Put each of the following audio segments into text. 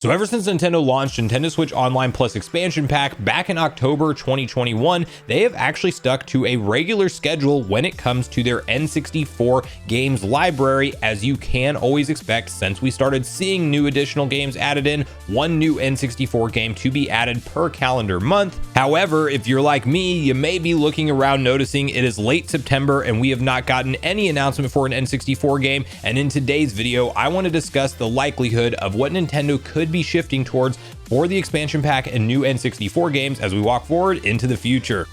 So ever since Nintendo launched Nintendo Switch Online Plus expansion pack back in October 2021, they have actually stuck to a regular schedule when it comes to their N64 games library, as you can always expect since we started seeing new additional games added in, one new N64 game to be added per calendar month. However, if you're like me, you may be looking around noticing it is late September and we have not gotten any announcement for an N64 game, and in today's video I want to discuss the likelihood of what Nintendo could be shifting towards for the expansion pack and new N64 games as we walk forward into the future.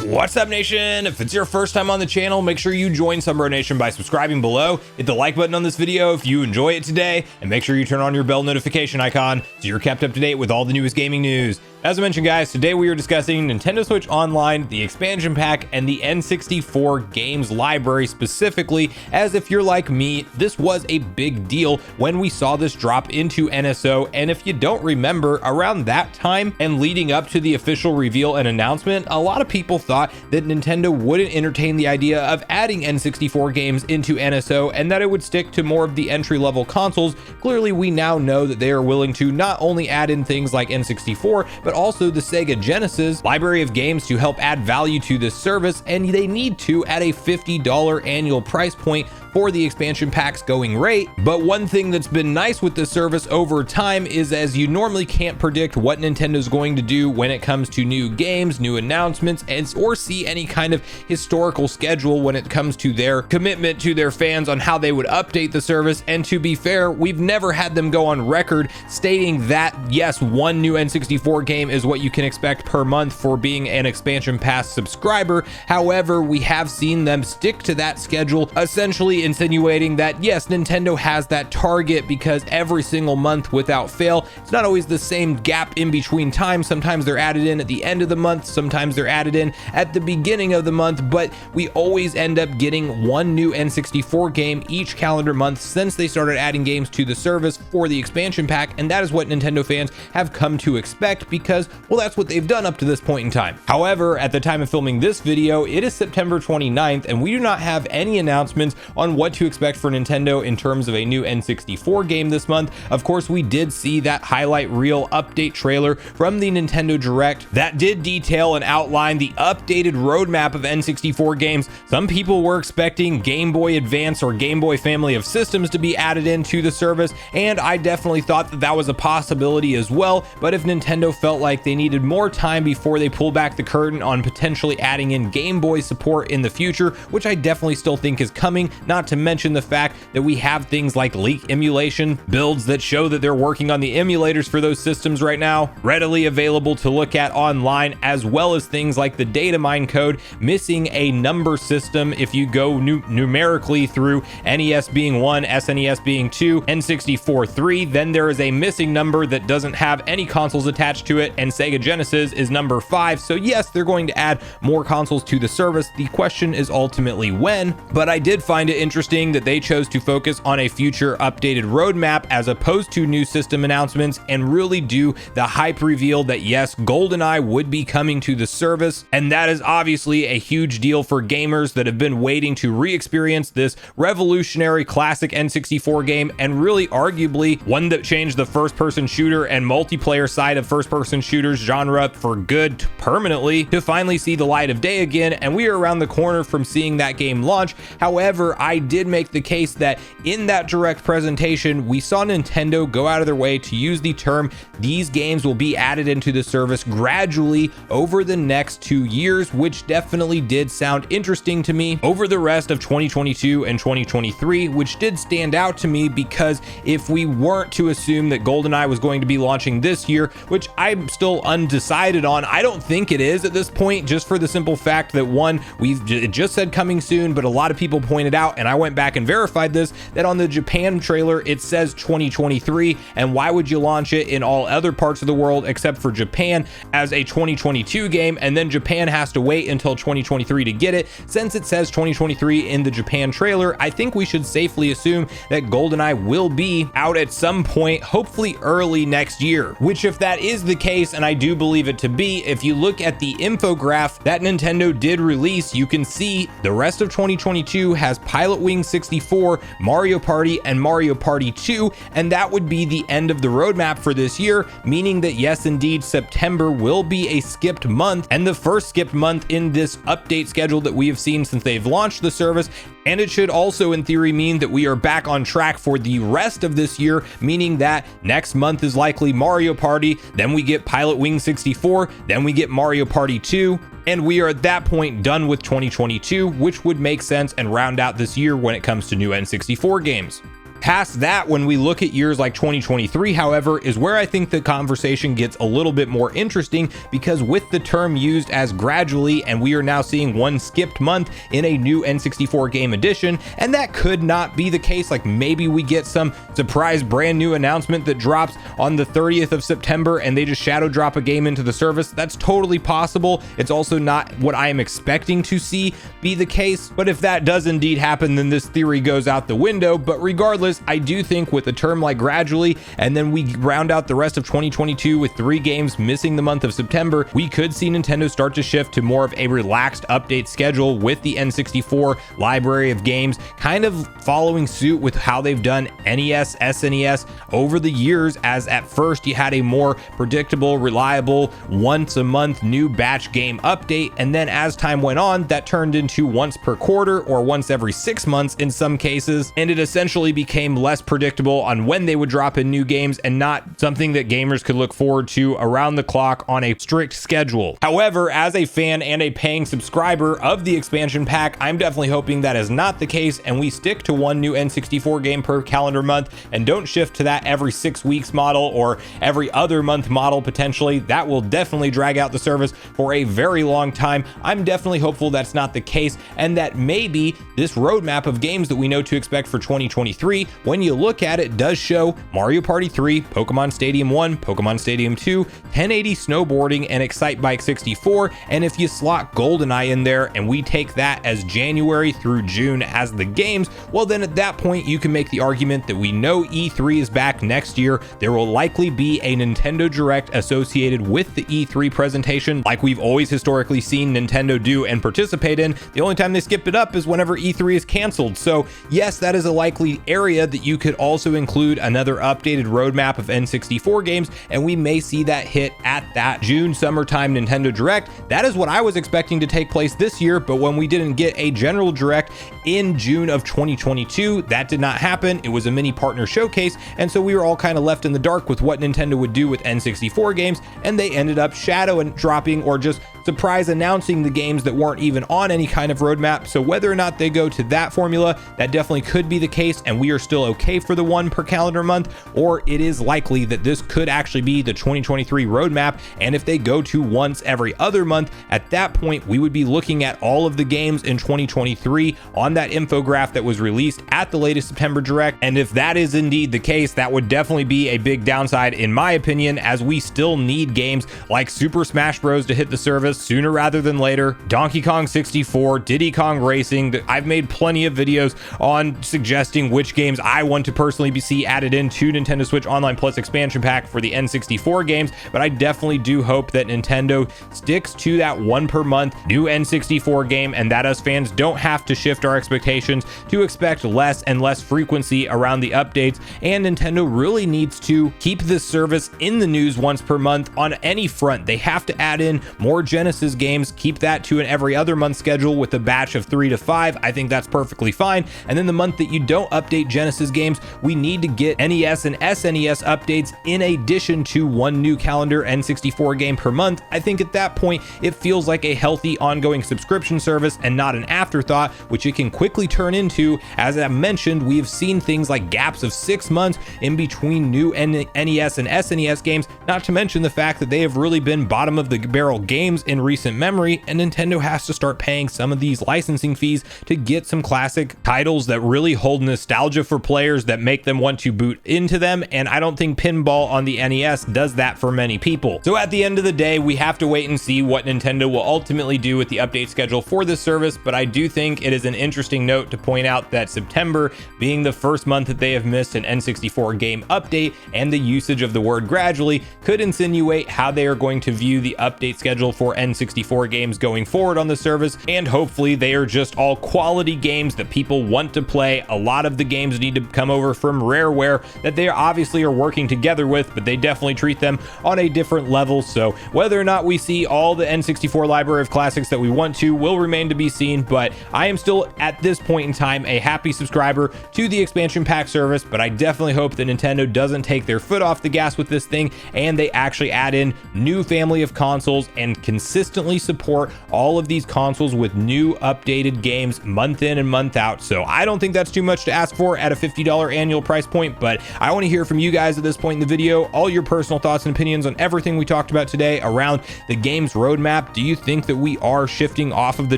What's up, Nation? If it's your first time on the channel, make sure you join Sunbro Nation by subscribing below, hit the like button on this video if you enjoy it today, and make sure you turn on your bell notification icon so you're kept up to date with all the newest gaming news. As I mentioned, guys, today we are discussing Nintendo Switch Online, the expansion pack, and the N64 games library specifically, as if you're like me, this was a big deal when we saw this drop into NSO, and if you don't remember, around that time and leading up to the official reveal and announcement, a lot of people thought that Nintendo wouldn't entertain the idea of adding N64 games into NSO and that it would stick to more of the entry-level consoles. Clearly, we now know that they are willing to not only add in things like N64, but also the Sega Genesis library of games to help add value to this service, and they need to at a $50 annual price point for the expansion pack's going rate. But one thing that's been nice with this service over time is, as you normally can't predict what Nintendo's going to do when it comes to new games, new announcements, or see any kind of historical schedule when it comes to their commitment to their fans on how they would update the service. And to be fair, we've never had them go on record stating that yes, one new N64 game is what you can expect per month for being an expansion pass subscriber. However, we have seen them stick to that schedule, essentially insinuating that yes, Nintendo has that target because every single month without fail, it's not always the same gap in between time. Sometimes they're added in at the end of the month, sometimes they're added in at the beginning of the month, but we always end up getting one new N64 game each calendar month since they started adding games to the service for the expansion pack, and that is what Nintendo fans have come to expect because, well, that's what they've done up to this point in time. However, at the time of filming this video, it is September 29th, and we do not have any announcements on what to expect for Nintendo in terms of a new N64 game this month. Of course, we did see that highlight reel update trailer from the Nintendo Direct that did detail and outline the updated roadmap of N64 games. Some people were expecting Game Boy Advance or Game Boy family of systems to be added into the service, and I definitely thought that that was a possibility as well. But if Nintendo felt like they needed more time before they pull back the curtain on potentially adding in Game Boy support in the future, which I definitely still think is coming, not to mention the fact that we have things like leak emulation builds that show that they're working on the emulators for those systems right now, readily available to look at online, as well as things like the data mine code missing a number system. If you go numerically through NES being 1, SNES being 2, N64 3, then there is a missing number that doesn't have any consoles attached to it, and Sega Genesis is number 5. So yes, they're going to add more consoles to the service. The question is ultimately when, but I did find it interesting that they chose to focus on a future updated roadmap as opposed to new system announcements and really do the hype reveal that yes, GoldenEye would be coming to the service, and that is obviously a huge deal for gamers that have been waiting to re-experience this revolutionary classic N64 game, and really arguably one that changed the first-person shooter and multiplayer side of first-person shooters genre for good permanently, to finally see the light of day again, and we are around the corner from seeing that game launch. However, I did make the case that in that direct presentation, we saw Nintendo go out of their way to use the term these games will be added into the service gradually over the next 2 years, which definitely did sound interesting to me over the rest of 2022 and 2023, which did stand out to me because if we weren't to assume that GoldenEye was going to be launching this year, which I'm still undecided on, I don't think it is at this point, just for the simple fact that one, it just said coming soon, but a lot of people pointed out, and I went back and verified this, that on the Japan trailer it says 2023, and why would you launch it in all other parts of the world except for Japan as a 2022 game, and then Japan has has to wait until 2023 to get it. Since it says 2023 in the Japan trailer, I think we should safely assume that GoldenEye will be out at some point, hopefully early next year, which if that is the case, and I do believe it to be, if you look at the infograph that Nintendo did release, you can see the rest of 2022 has Pilot Wing 64, Mario Party, and Mario Party 2, and that would be the end of the roadmap for this year, meaning that yes, indeed, September will be a skipped month, and the first skipped month in this update schedule that we have seen since they've launched the service. And it should also in theory mean that we are back on track for the rest of this year, meaning that next month is likely Mario Party, then we get Pilot Wing 64, then we get Mario Party 2, and we are at that point done with 2022, which would make sense and round out this year when it comes to new N64 games. Past that, when we look at years like 2023, however, is where I think the conversation gets a little bit more interesting, because with the term used as gradually, and we are now seeing one skipped month in a new N64 game edition, and that could not be the case. Like maybe we get some surprise brand new announcement that drops on the 30th of September and they just shadow drop a game into the service. That's totally possible. It's also not what I am expecting to see be the case, but if that does indeed happen, then this theory goes out the window. But regardless, I do think with a term like gradually, and then we round out the rest of 2022 with 3 games missing the month of September, we could see Nintendo start to shift to more of a relaxed update schedule with the N64 library of games, kind of following suit with how they've done NES, SNES over the years, as at first you had a more predictable, reliable, once a month new batch game update, and then as time went on, that turned into once per quarter or once every 6 months in some cases, and it essentially became less predictable on when they would drop in new games and not something that gamers could look forward to around the clock on a strict schedule. However, as a fan and a paying subscriber of the expansion pack, I'm definitely hoping that is not the case and we stick to one new N64 game per calendar month and don't shift to that every 6 weeks model or every other month model potentially. That will definitely drag out the service for a very long time. I'm definitely hopeful that's not the case, and that maybe this roadmap of games that we know to expect for 2023, when you look at it, does show Mario Party 3, Pokemon Stadium 1, Pokemon Stadium 2, 1080 Snowboarding, and Excite Bike 64. And if you slot GoldenEye in there and we take that as January through June as the games, well then at that point you can make the argument that we know E3 is back next year. There will likely be a Nintendo Direct associated with the E3 presentation, like we've always historically seen Nintendo do and participate in. The only time they skip it up is whenever E3 is canceled. So yes, that is a likely area that you could also include another updated roadmap of N64 games, and we may see that hit at that June summertime Nintendo Direct. That is what I was expecting to take place this year, but when we didn't get a general Direct in June of 2022, that did not happen. It was a mini partner showcase, and so we were all kind of left in the dark with what Nintendo would do with N64 games, and they ended up shadow and dropping or just surprise announcing the games that weren't even on any kind of roadmap. So whether or not they go to that formula, that definitely could be the case, and we are still okay for the one per calendar month, or it is likely that this could actually be the 2023 roadmap. And if they go to once every other month, at that point we would be looking at all of the games in 2023 on that infograph that was released at the latest September Direct. And if that is indeed the case, that would definitely be a big downside in my opinion, as we still need games like Super Smash Bros to hit the service sooner rather than later, Donkey Kong 64, Diddy Kong Racing. I've made plenty of videos on suggesting which games I want to personally see added into Nintendo Switch Online Plus expansion pack for the N64 games, but I definitely do hope that Nintendo sticks to that one per month new N64 game, and that us fans don't have to shift our expectations to expect less and less frequency around the updates. And Nintendo really needs to keep this service in the news once per month on any front. They have to add in more Genesis games, keep that to an every other month schedule with a batch of 3 to 5. I think that's perfectly fine. And then the month that you don't update Genesis games, we need to get NES and SNES updates in addition to one new calendar N64 game per month. I think at that point it feels like a healthy ongoing subscription service and not an afterthought, which it can quickly turn into. As I mentioned, we've seen things like gaps of 6 months in between new NES and SNES games, not to mention the fact that they have really been bottom of the barrel games in recent memory, and Nintendo has to start paying some of these licensing fees to get some classic titles that really hold nostalgia for players that make them want to boot into them, and I don't think pinball on the NES does that for many people. So at the end of the day, we have to wait and see what Nintendo will ultimately do with the update schedule for this service, but I do think it is an interesting note to point out that September being the first month that they have missed an N64 game update, and the usage of the word gradually could insinuate how they are going to view the update schedule for N64 games going forward on the service, and hopefully they are just all quality games that people want to play. A lot of the games need to come over from Rareware that they obviously are working together with, but they definitely treat them on a different level. So whether or not we see all the N64 library of classics that we want to will remain to be seen, but I am still at this point in time a happy subscriber to the expansion pack service. But I definitely hope that Nintendo doesn't take their foot off the gas with this thing, and they actually add in new family of consoles and consistently support all of these consoles with new updated games month in and month out. So I don't think that's too much to ask for at a $50 annual price point, but I want to hear from you guys at this point in the video, all your personal thoughts and opinions on everything we talked about today around the game's roadmap. Do you think that we are shifting off of the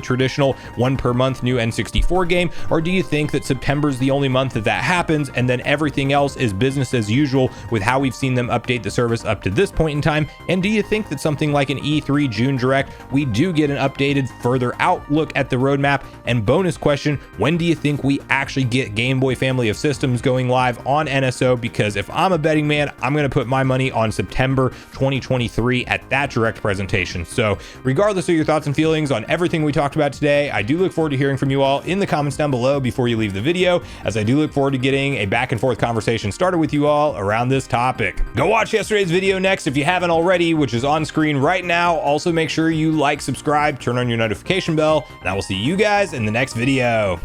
traditional one per month new N64 game, or do you think that September is the only month that happens and then everything else is business as usual with how we've seen them update the service up to this point in time? And do you think that something like an E3 June Direct, we do get an updated further outlook at the roadmap? And bonus question, when do you think we actually get Game Boy family of systems going live on NSO? Because if I'm a betting man, I'm going to put my money on September 2023 at that direct presentation. So regardless of your thoughts and feelings on everything we talked about today, I do look forward to hearing from you all in the comments down below before you leave the video, as I do look forward to getting a back and forth conversation started with you all around this topic. Go watch yesterday's video next if you haven't already, which is on screen right now. Also make sure you like, subscribe, turn on your notification bell, and I will see you guys in the next video.